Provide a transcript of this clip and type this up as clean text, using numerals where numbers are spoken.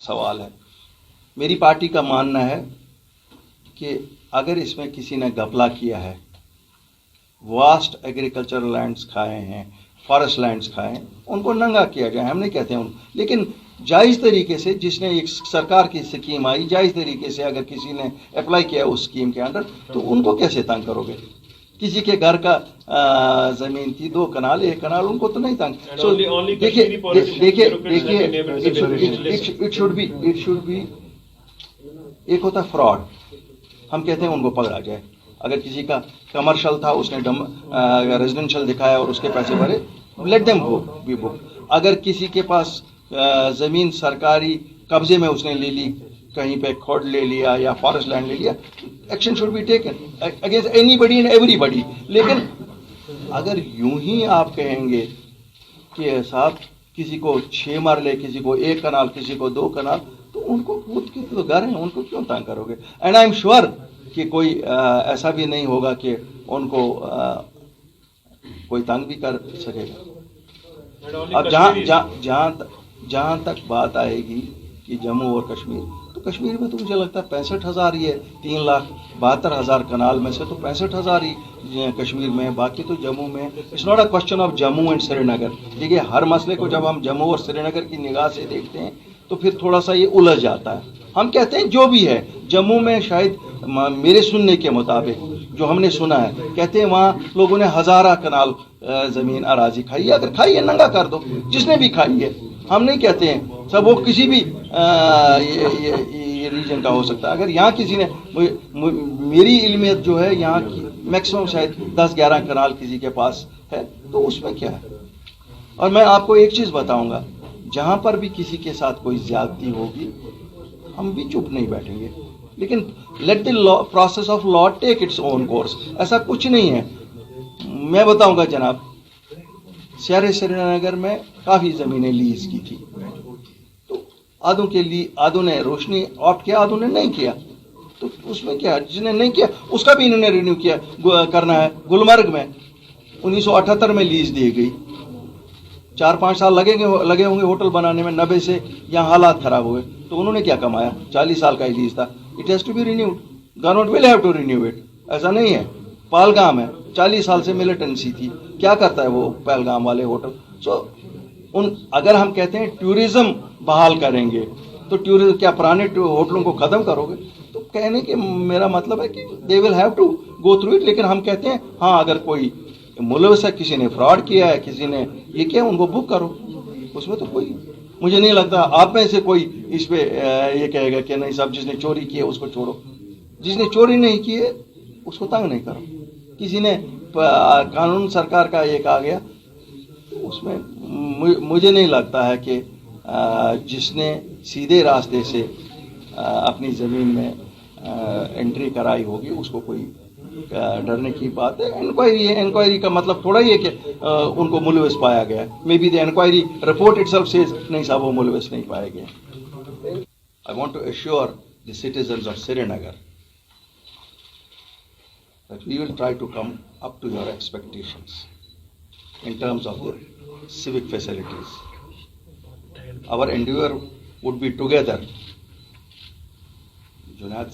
सवाल है। मेरी पार्टी का मानना है कि अगर इसमें किसी ने घपला किया है, वास्ट एग्रीकल्चरल लैंड्स खाए हैं, फॉरेस्ट लैंड्स खाए हैं, उनको नंगा किया जाए। हम नहीं कहते हैं उनको, लेकिन जायज़ तरीके से, जिसने एक सरकार की स्कीम आई, जायज़ तरीके से अगर किसी ने अप्लाई किया उस स्कीम के अंडर, तो उनको कैसे तंग करोगे? किसी के घर का जमीन थी 2 कनाल 1 कनाल, उनको तो नहीं तंग। सो देखिए इट शुड बी एक होता है फ्रॉड, हम कहते हैं उनको पकड़ा जाए। अगर किसी का कमर्शियल था, उसने रेजिडेंशियल दिखाया और उसके पैसे भरे, लेट देम बी बुक। अगर किसी के पास जमीन सरकारी कब्जे में उसने ले ली, कहीं पे खोड ले लिया या फॉरेस्ट लैंड ले लिया, action should be taken against anybody and everybody. लेकिन अगर यूं ही आप कहेंगे कि साहब किसी को 6 मरले, किसी को 1 कनाल, किसी को 2 कनाल, तो उनको खुद के तो घर हैं, उनको क्यों तंग करोगे? एंड आई एम श्योर कि कोई ऐसा भी नहीं होगा कि उनको कोई तंग भी कर सकेगा। अब जहां तक बात आएगी कि जम्मू और कश्मीर, तो कश्मीर में तो मुझे लगता है 65,000 ही है। 3,72,000 कनाल में से तो 65,000 ही कश्मीर में, बाकी तो जम्मू में। It's not a question of Jammu and Srinagar. देखिए, हर मसले को जब हम जम्मू और श्रीनगर की निगाह से देखते हैं तो फिर थोड़ा सा ये उलझ जाता है। हम कहते हैं जो भी है, जम्मू में शायद मेरे सुनने के मुताबिक, जो हमने सुना है, कहते हैं वहाँ लोगों ने 1000 कनाल जमीन अराजी खाई है। अगर खाई है, नंगा कर दो, जिसने भी खाई है। हम नहीं कहते हैं सब, वो किसी भी ये रीजन का हो सकता है। अगर यहाँ किसी ने, मेरी इल्मियत जो है यहाँ की मैक्सिमम शायद 10-11 कनाल किसी के पास है, तो उसमें क्या है। और मैं आपको एक चीज़ बताऊंगा, जहाँ पर भी किसी के साथ कोई ज्यादती होगी, हम भी चुप नहीं बैठेंगे, लेकिन let the process of law take its own course. ऐसा कुछ नहीं है। मैं बताऊंगा जनाब, शहर श्रीनगर में काफ़ी ज़मीनें लीज की थी, तो आधों के लिए आधों ने रोशनी ऑप्ट किया, आधों ने नहीं किया। तो उसमें क्या, जिसने नहीं किया उसका भी इन्होंने रिन्यू किया करना है। गुलमर्ग में 1978 में लीज दी गई, 4-5 साल लगे होंगे होटल बनाने में, 90 से यहाँ हालात खराब हुए, तो उन्होंने क्या कमाया? 40 साल का ही लीज था। It has to be renewed, government will have to renew it. ऐसा नहीं है। पहलगाम है, 40 साल से मिलिटेंसी थी, क्या करता है वो पहलगाम वाले होटल? अगर हम कहते हैं टूरिज्म बहाल करेंगे, तो टूरिज्म क्या पुराने होटलों को ख़त्म करोगे? तो कहने के मेरा मतलब है कि they will have to go through it. लेकिन हम कहते हैं हाँ, अगर कोई मुलविस है, किसी ने फ्रॉड किया है, किसी ने ये किया, उनको बुक करो। उसमें तो कोई, मुझे नहीं लगता आप में से कोई इस पे ये कहेगा कि नहीं साहब, जिसने चोरी की है उसको छोड़ो। जिसने चोरी नहीं की है उसको तंग नहीं करो। किसी ने कानून सरकार का एक आ गया, उसमें मुझे नहीं लगता है कि जिसने सीधे रास्ते से अपनी ज़मीन में एंट्री कराई होगी उसको कोई डरने की बात है। इंक्वायरी का मतलब थोड़ा ही है कि उनको मुलविस पाया गया। May be the inquiry report itself says नहीं साहब, वो मुलविस नहीं पाए गए। I want to assure the citizens of Srinagar that we will try to come up to your expectations in terms of the civic facilities. Our endeavor would be together. Junaid